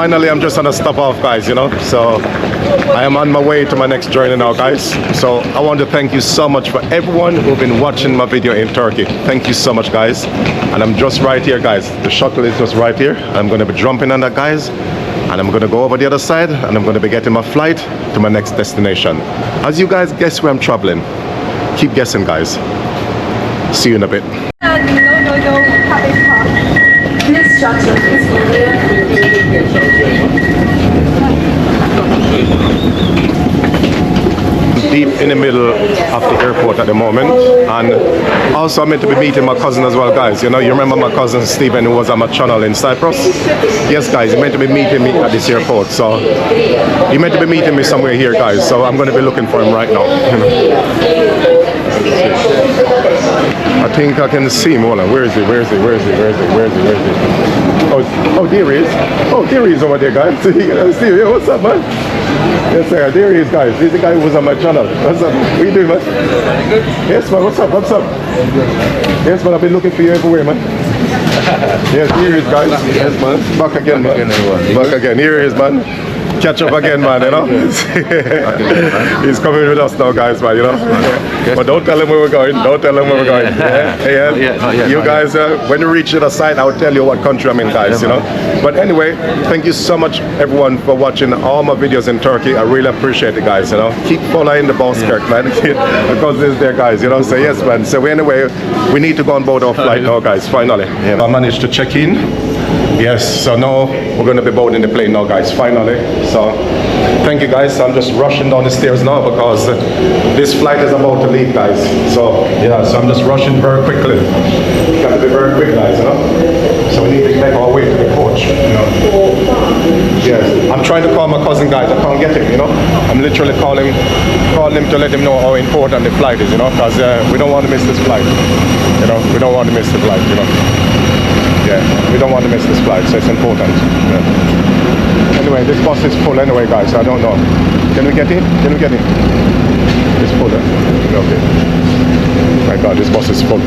finally I'm just on a stop off, guys, you know. So I am on my way to my next journey now, guys. So I want to thank you so much for everyone who've been watching my video in Turkey. Thank you so much, guys. And I'm just right here, guys. The shuttle is just right here. I'm going to be jumping on that, guys. And I'm going to go over the other side and I'm going to be getting my flight to my next destination. As you guys guess where I'm traveling, keep guessing, guys. See you in a bit. Deep in the middle of the airport at the moment, and also I'm meant to be meeting my cousin as well, guys. You know, you remember my cousin Stephen who was on my channel in Cyprus? Yes, guys, he meant to be meeting me at this airport, so he meant to be meeting me somewhere here, guys, so I'm going to be looking for him right now. I think I can see him. Hold on, where is he? Where is he? Where is he? Where is he? Where is he? Where is he? Oh, there he is. Oh, there he is over there, guys. See, yeah, what's up, man? Yes, sir. There he is, guys. He's the guy who was on my channel. What's up? What you doing, man? Yes, man. What's up? What's up? Yes, man. I've been looking for you everywhere, man. Yes, here he is, guys. Yes, man. Back again, man. Back again. Here he is, man. Catch up again, man, you know. He's coming with us now, guys, man, you know. But don't tell him where we're going. Don't tell him where we're going. Yeah. You guys, when you reach the site, I'll tell you what country I'm in, guys, you know. But anyway, thank you so much, everyone, for watching all my videos in Turkey. I really appreciate it, guys, you know. Keep following the boss, Kirk, man, because this is there, guys, you know. So yes, man. So anyway, we need to go on board our flight now, guys, finally. I managed to check in. Yes, so now we're going to be boarding the plane now, guys, finally. So thank you, guys. I'm just rushing down the stairs now because this flight is about to leave, guys. So yeah, so I'm just rushing very quickly. Got to be very quick, guys, you know. So we need to make our way to the coach, you know. Yes, I'm trying to call my cousin, guys. I can't get him, you know. I'm literally calling him to let him know how important the flight is, you know, because we don't want to miss this flight. You know, we don't want to miss the flight, you know. Yeah, we don't want to miss this flight, so it's important. Yeah. Anyway, this bus is full anyway, guys, so I don't know. Can we get in? Can we get in? It's full, Okay. My God, this bus is full.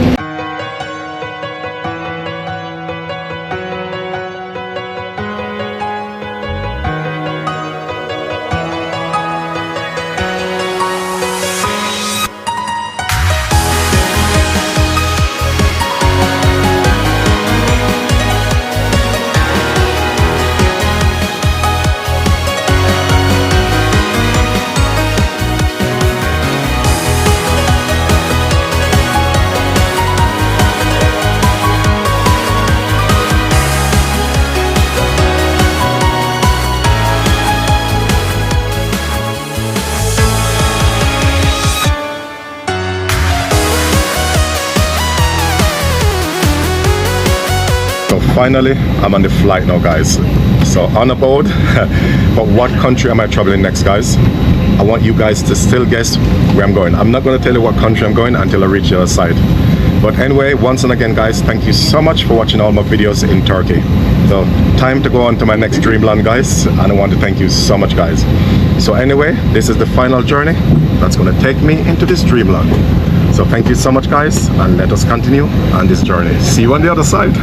Finally, I'm on the flight now, guys. So on a board, but what country am I traveling next, guys? I want you guys to still guess where I'm going. I'm not going to tell you what country I'm going until I reach the other side. But anyway, once and again, guys, thank you so much for watching all my videos in Turkey. So time to go on to my next dreamland, guys, and I want to thank you so much, guys. So anyway, this is the final journey that's going to take me into this dreamland. So thank you so much, guys, and let us continue on this journey. See you on the other side.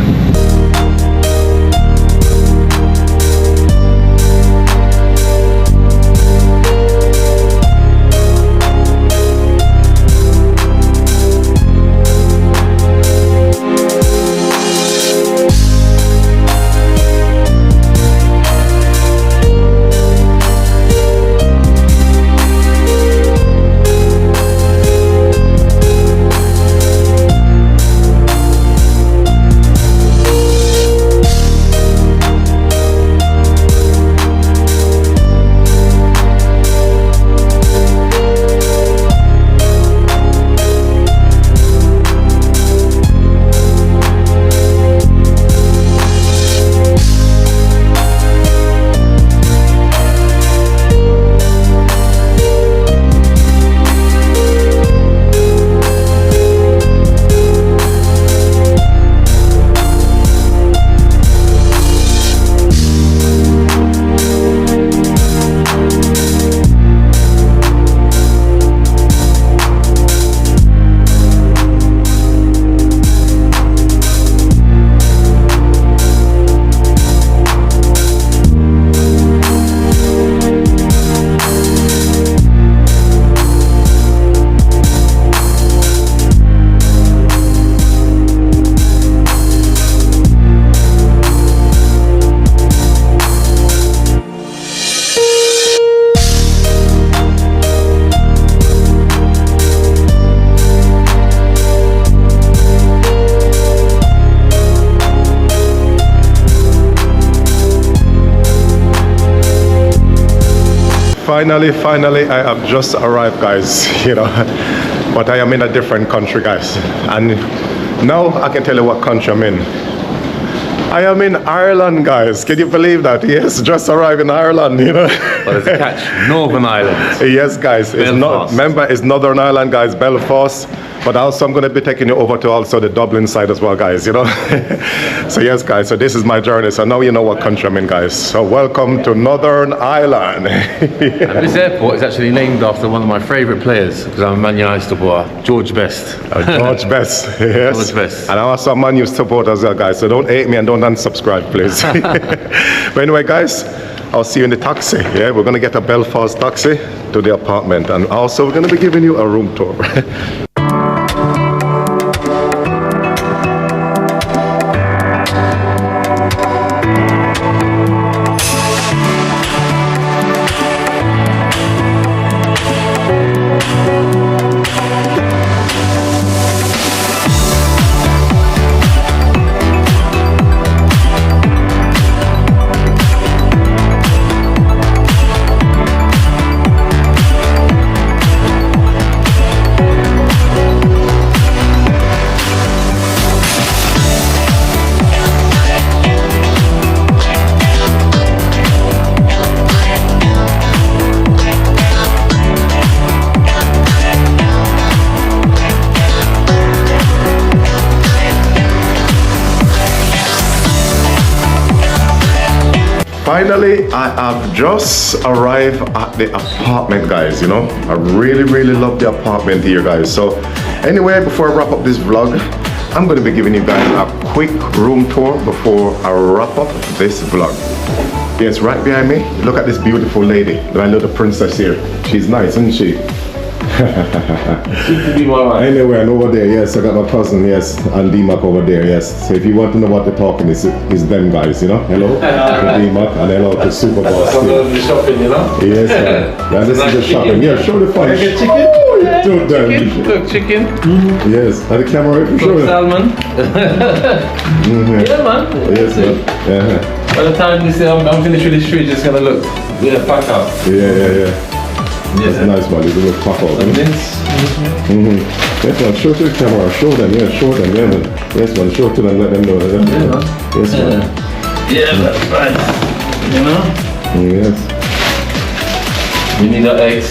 finally, I have just arrived, guys, you know, but I am in a different country, guys, and now I can tell you what country I'm in. I am in Ireland, guys. Can you believe that? Yes, just arrived in Ireland, you know. But there's a catch. Northern Ireland. Yes, guys. It's not, remember, it's Northern Ireland, guys, Belfast. But also I'm going to be taking you over to also the Dublin side as well, guys, you know. So yes, guys, so this is my journey. So now you know what country I'm in, guys. So welcome to Northern Ireland. And this airport is actually named after one of my favourite players, because I'm a Man United supporter, George Best. George Best, yes. George Best. And I'm also a Man U supporter as well, guys. So don't hate me and don't unsubscribe, please. But anyway, guys, I'll see you in the taxi. Yeah, we're going to get a Belfast taxi to the apartment. And also we're going to be giving you a room tour. Finally, I have just arrived at the apartment, guys, you know. I really love the apartment here, guys. So anyway, before I wrap up this vlog, I'm going to be giving you guys a quick room tour before I wrap up this vlog. Yes, right behind me, look at this beautiful lady, my little princess here. She's nice, isn't she? Seems to be my wife. Anyway, and over there, yes, I got my cousin, yes, and D-Mac over there, yes. So if you want to know what they're talking, it's them guys, you know. Hello, to D-Mac, and hello to Super Boss. I'm going to the shopping, you know. Yes, man. Yeah, this is the shopping. Yeah, show the fun. Chicken? Oh, you do them. Chicken? Look, chicken. Yes, and the camera, if you show Look, them. salmon. Yeah, man. Yes, man. By the time this I'm finished with this street, it's gonna look pack out. Yeah. That's nice, man. It's a little pop out. And this. Yes, man. Show to the camera. Show them. Yeah, show them. Yeah, man. Yes, man. Show to them. Let them know. Yes, man. Yeah, that's right. You know. Yes. We need our eggs,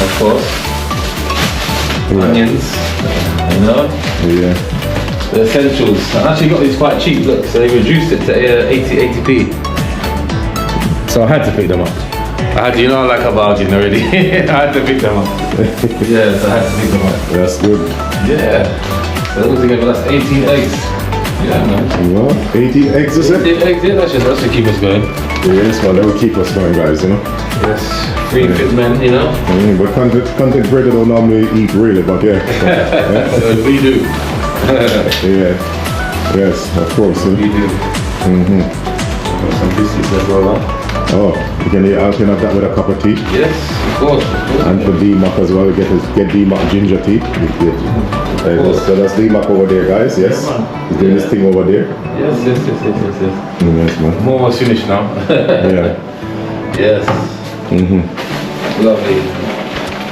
of course. Onions. You know. Yeah. The essentials. I actually got these quite cheap. Look, so they reduced it to 80p. So I had to pick them up. You know, I like a bargain already. I had to pick them up. Yes, I had to pick them up. That's good. Yeah. So that was together, that's 18 eggs. Yeah, man. Well, 18 eggs, is it? 18 eggs, yeah, that should keep us going. Yes, well, that will keep us going, guys, you know. Yes. Free fit men, you know. But content creator don't normally eat, really, but yeah. So we do. Yeah. Yes, of course. We do. Got some biscuits as well, huh? Oh, you can have that with a cup of tea. Yes, of course. And for D-Mac as well, get D-Mac ginger tea. So that's D-Mac over there, guys, yes? He's doing this thing over there. Yes. Yes, man. More was finished now. Yeah. Yes. Lovely.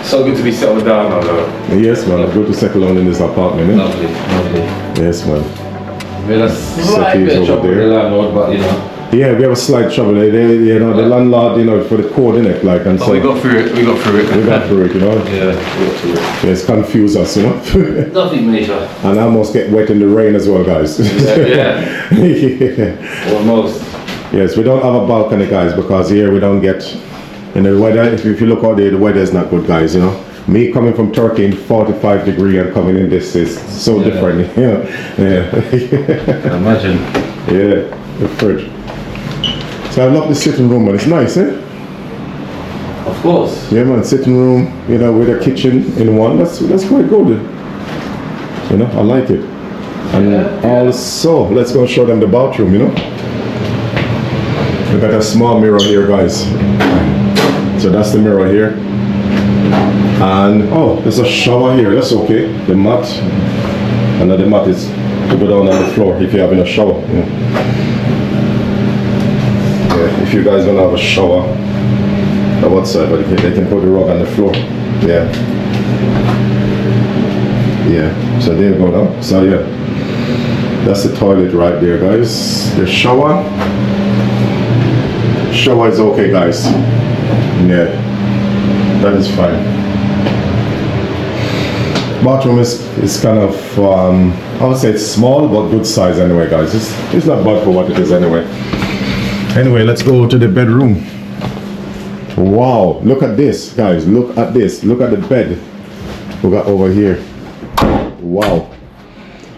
So good to be settled down now, though. Yes, man. Good to settle down in this apartment, eh? Lovely. Yes, man. We had a slight bit of trouble with the landlord, but you know. Yeah, we have a slight trouble. You know, the landlord, you know, for the code, innit? Like, and so we got through it. We got through it, you know. Yeah, we got through it. Yeah, it's confused us, you know. Nothing major. And I almost get wet in the rain as well, guys. Yeah. Almost. Yes, we don't have a balcony, guys, because here we don't get, you know, the weather. If you look out there, the weather is not good, guys, you know. Me coming from Turkey in 45 degrees and coming in this is so different. Yeah. Imagine. Yeah, the fridge. So I love the sitting room, and it's nice, eh? Of course. Yeah, man, sitting room, you know, with a kitchen in one. That's quite good. You know, I like it. And also, let's go show them the bathroom, you know. We got a small mirror here, guys. So that's the mirror here. And oh, there's a shower here. That's okay. The mat. And the mat is to go down on the floor if you're having a shower. Yeah. If you guys don't have a shower, outside, but they can put the rug on the floor. Yeah. Yeah. So there you go now. So yeah, that's the toilet right there, guys. The shower. Shower is okay, guys. Yeah, that is fine. Bathroom is kind of I would say it's small but good size anyway, guys. It's not bad for what it is anyway. Anyway, let's go to the bedroom. Wow, look at this, guys. Look at this. Look at the bed we got over here. Wow,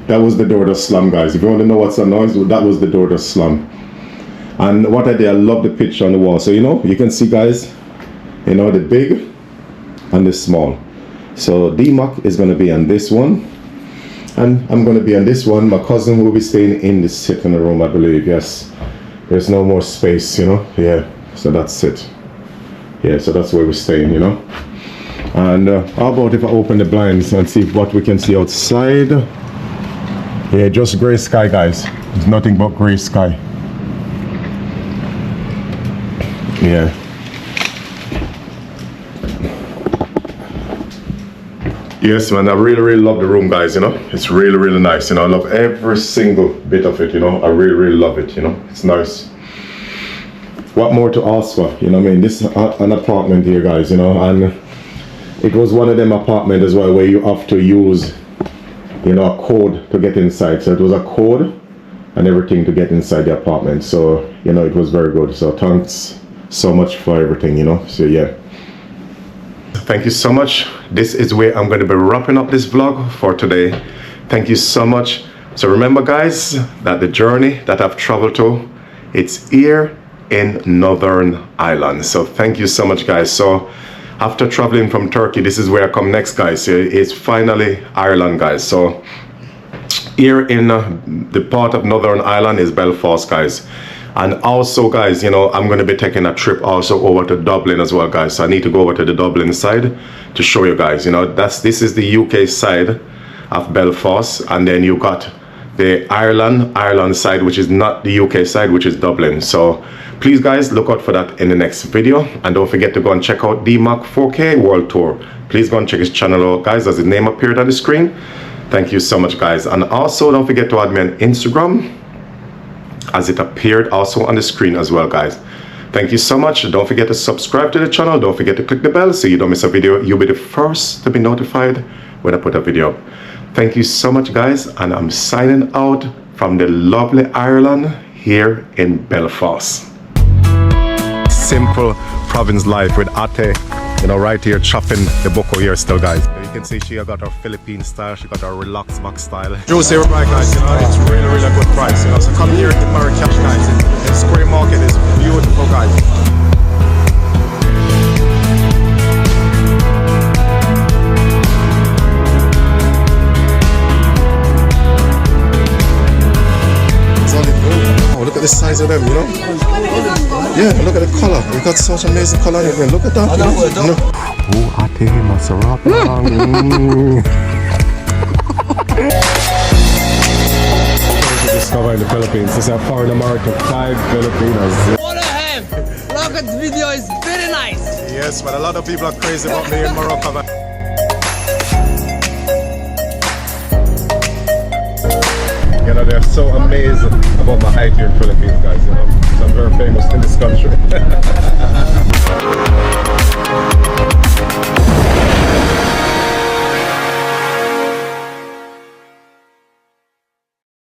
that was the door that slammed, guys. If you want to know what's the noise, that was the door that slammed. And what I did, I love the picture on the wall. So you know, you can see, guys, you know, the big and the small. So D-Mac is going to be on this one, and I'm going to be on this one. My cousin will be staying in the sitting room, I believe. Yes, there's no more space, you know. Yeah, so that's it. Yeah, so that's where we're staying, you know. And how about if I open the blinds and see what we can see outside? Yeah, just gray sky, guys. There's nothing but gray sky. Yeah. Yes, man, I really love the room, guys, you know. It's really nice, you know. I love every single bit of it, you know. I really love it, you know. It's nice. What more to ask for, you know what I mean? This is an apartment here, guys, you know. And it was one of them apartments as well where you have to use, you know, a code to get inside. So it was a code and everything to get inside the apartment. So, you know, it was very good. So thanks so much for everything, you know. So yeah. Thank you so much. This is where I'm going to be wrapping up this vlog for today. Thank you so much. So remember, guys, that the journey that I've traveled to, it's here in Northern Ireland. So thank you so much, guys. So after traveling from Turkey, this is where I come next, guys. It's finally Ireland, guys. So here in the part of Northern Ireland is Belfast, guys. And also, guys, you know, I'm going to be taking a trip also over to Dublin as well, guys. So I need to go over to the Dublin side to show you guys, you know, this is the UK side of Belfast. And then you got the Ireland side, which is not the UK side, which is Dublin. So please, guys, look out for that in the next video. And don't forget to go and check out D-Mac 4K World Tour. Please go and check his channel out, guys, as his name appeared on the screen. Thank you so much, guys. And also don't forget to add me on Instagram, as it appeared also on the screen as well, guys. Thank you so much. Don't forget to subscribe to the channel. Don't forget to click the bell so you don't miss a video. You'll be the first to be notified when I put a video up. Thank you so much, guys, and I'm signing out from the lovely Ireland here in Belfast. Simple province life with Ate, you know, right here chopping the boko here still, guys. You can see she got her Philippine style, she got her relaxed back style. Juicy right, guys, you know, it's really a good price, you know. So come here to Marrakesh, guys. The Square Market is beautiful, guys. Oh, look at the size of them, you know? Yeah, look at the color. We got such amazing color in it. Look at that. You know? Oh, Ate Maserati. Discover in the Philippines. This is a foreign American, 5 Filipinos. What a ham! Look at the video, it's very nice. Yes, but a lot of people are crazy about me in Morocco. You know, they're so amazed about my height here in Philippines, guys, you know. So I'm very famous in this country.